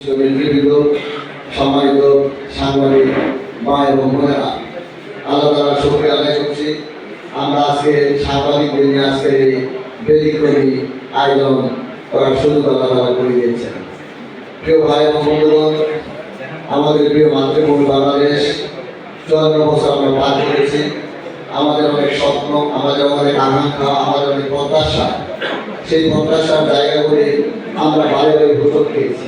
জমিবৃন্দ, সম্মানিত সাংবাদিক মা এবং বোনেরা, আল্লাহ তাআলার শুকরিয়া আদায় করছি। আমরা আজকে সাংবাদিকদের নিয়ে আজকে এই ব্যতিক্রমী আয়োজন করার সুযোগ আল্লাহ তাআলা করে দিয়েছেন। প্রিয় ভাই এবং বন্ধুগণ, আমাদের প্রিয় মাতৃভূমি বাংলাদেশ 54 বছর আমরা পার করেছি। আমাদের অনেক স্বপ্ন, আমাদের অনেক আকাঙ্ক্ষা, আমাদের অনেক প্রত্যাশা। সেই প্রত্যাশার জায়গাগুলি আমরা বারে বারে হোঁচট খেয়েছি।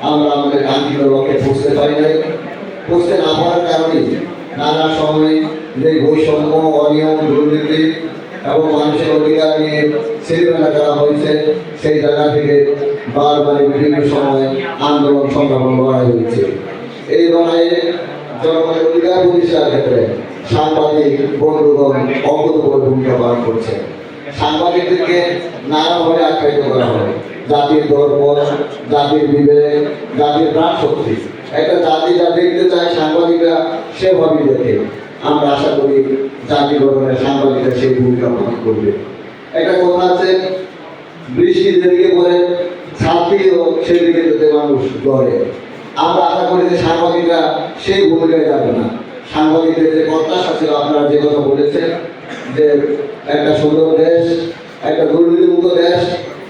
আমরা আমাদের কাঙ্ক্ষিত লক্ষ্যে পৌঁছতে পারি নাই। পৌঁছতে না পারার কারণে নানা সময় যে বৈষম্য, অনিয়ম, দুর্নীতি এবং মানুষের অধিকার নিয়ে ছেলেবেলা করা হয়েছে, সেই জায়গা থেকে বারবার বিভিন্ন সময় আন্দোলন সংগ্রাম করা হয়েছে। এই লড়াইয়ে জনগণের অধিকার প্রতিষ্ঠার ক্ষেত্রে সাংবাদিক বন্ধুগণ অভূতপূর্ব ভূমিকা পালন করছে। সাংবাদিকদেরকে নানাভাবে আখ্যায়িত করা হয় জাতির ধর্ম, জাতির বিবেক, জাতির প্রাণ শক্তি। একটা জাতি যা দেখতে চায় সাংবাদিকরা সেভাবেই দেখে। আমরা আশা করি জাতি গঠনের সাংবাদিকরা সেই ভূমিকা পালন করবে। একটা কথা আছে, বৃষ্টি যেদিকে পড়ে ছাত্রীও সেদিকে যেতে মানুষ দৌড়ে। আমরা আশা করি যে সাংবাদিকরা সেই ভূমিকায় যাবে না। সাংবাদিকদের যে প্রত্যাশা ছিল, আপনারা যে কথা বলেছেন যে একটা সুন্দর দেশ, একটা দুর্নীতিমুক্ত দেশ,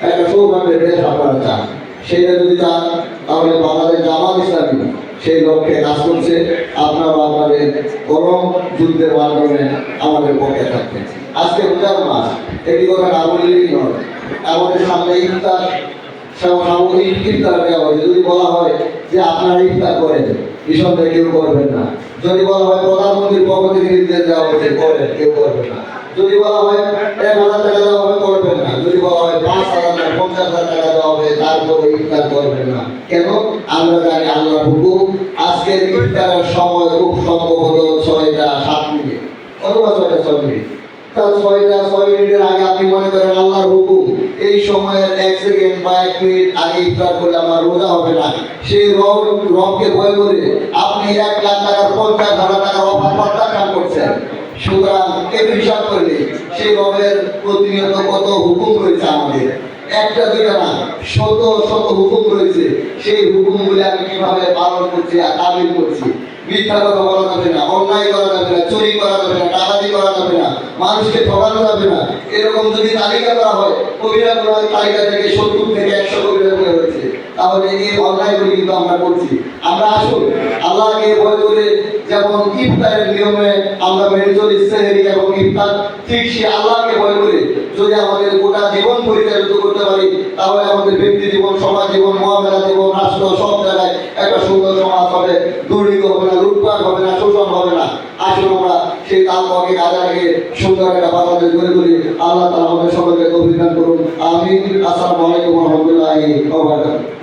একটা সৌভাগ্যের দেশ আপনারা চান, সেইটা যদি চান তাহলে বাংলাদেশ জামাত ইসলামী সেই লক্ষ্যে কাজ করছে। আপনারা আপনাদের গরম যুদ্ধের মাধ্যমে আমাদের পক্ষে থাকবেন। আজকে রোজার মাস, একটি কথা না বললেই নয়। আমাদের সামনে ইফতার সামগ্রিক ইফতার দেওয়া হয়েছে। যদি বলা হয় যে আপনারা ইফতার করেন, নিঃসন্দেহে কেউ করবেন না। যদি বলা হয় প্রধানমন্ত্রীর পক্ষ থেকে নির্দেশ দেওয়া হয়েছে, করেন, কেউ করবেন না। যদি বলা হয় 1,000 টাকা দেওয়া হবে, করবেন না। যদি বলা হয় 5,000 টাকা 50,000 টাকা দেওয়া হবে, তারপরে ইফতার করবেন না। কেন? আমরা জানি আল্লাহর হুকুম। আজকের ইফতারের সময় খুব সম্ভবত 6টা 7 মিনিট অথবা 6টা 6 মিনিট। তার 6টা 6 মিনিটের আগে আপনি মনে করেন আল্লাহর হুকুম, এই সময়ের 1 সেকেন্ড বা 1 মিনিট আগে ইফতার করলে আমার রোজা হবে না। সেই রবকে ভয় করে আপনি 1 লাখ টাকার 50,000 টাকার অফার প্রত্যাখ্যান করছেন। সুতরাং একটু হিসাব করলে সেই রবের প্রতিনিয়ত কত হুকুম রয়েছে আমাদের, একটা দুইটা না, শত শত হুকুম রয়েছে। সেই হুকুমগুলি আমি কিভাবে পালন করছি আর তামিল করছি। মিথ্যা কথা বলা যাবে না, অন্যায় করা যাবে না, চুরি করা যাবে না, ডাকাতি করা যাবে না, মানুষকে ঠকানো যাবে না। এরকম যদি তালিকা করা হয়, কবিরা গুনাহের তালিকা থেকে 70 থেকে 100 কবিরা গুনাহ হয়েছে, তাহলে এই অন্যায়গুলি কিন্তু আমরা করছি। আমরা আসুন আল্লাহকে ভয় করে, যেমন ইফতারের নিয়মে আমরা মেনে চলি সেহরি এবং ইফতার, ঠিক সে আল্লাহকে ভয় করে যদি আমাদের গোটা জীবন পরিচালিত করতে পারি, তাহলে আমাদের ব্যক্তি জীবন, সমাজ জীবন, মহামেলা জীবন, রাষ্ট্র সব জায়গায় একটা সুন্দর সমাজ হবে। দুর্নীতি হবে না, লুটপাট হবে না, শোষণ হবে না। আসুন আমরা সেই তালকে কাজে লাগিয়ে সুন্দর একটা বাংলাদেশ গড়ে তুলি। আল্লাহ তাআলা আমাদের সকলকে তৌফিক দান করুন। আমিন। আসসালামু আলাইকুম ওয়া রাহমাতুল্লাহি ওয়া বারাকাতুহু।